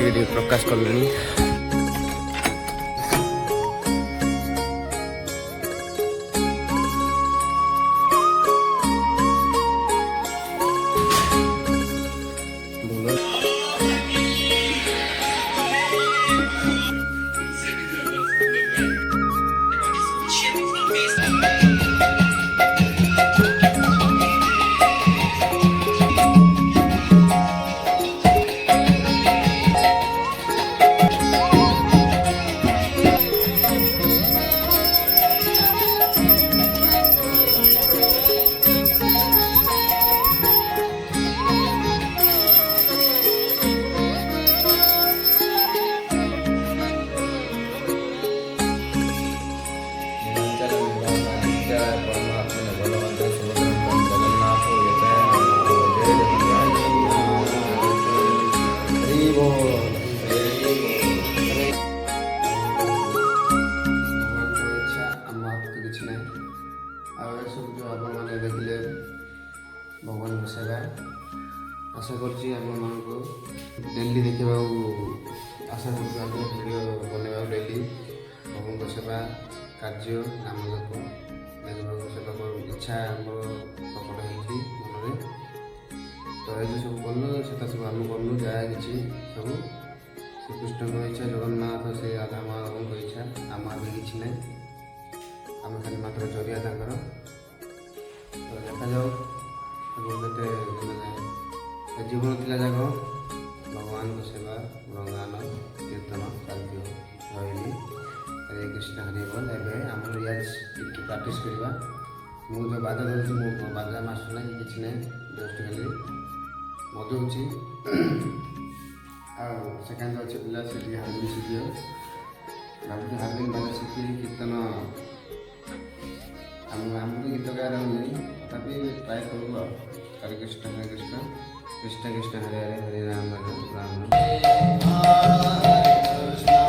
ଟିକେ ପ୍ରକାଶ କଲେଣି। देखिले भगवान सेवा आशा करुँची आपको डेली देखा आशा कर भिडियो बनवा डेली भगवान सेवा कार्य नाम जप देखा सेवा इच्छा आम प्रकट होती मन तो ये सब कलु से सब आम कलु जहाँ कि सब श्रीकृष्ण इच्छा जगन्नाथ से राधा महादेव इच्छा आम आगे कि ना आम खाली मात्र जरिया तर तो देखा जाओ के जीवन थिला जाक भगवान को सेवा गुणगान कीर्तन कार्य रही हरे कृष्ण हरे बोल एवं आम रियाज प्राक्ट करवा मुझे बाजा धरती मो बाजा मास्टर ना कि ना जस्ट खाली बजाऊँगी सेकेंड अच्छे पिला से हार्मोनी शिखियो भावी हार्मोनी बाजा शिखी कीर्तन आम गीत गाय तथापि ट्राए करूँ हरे कृष्ण कृष्ण कृष्ण हरे हरे हरे राम राम राम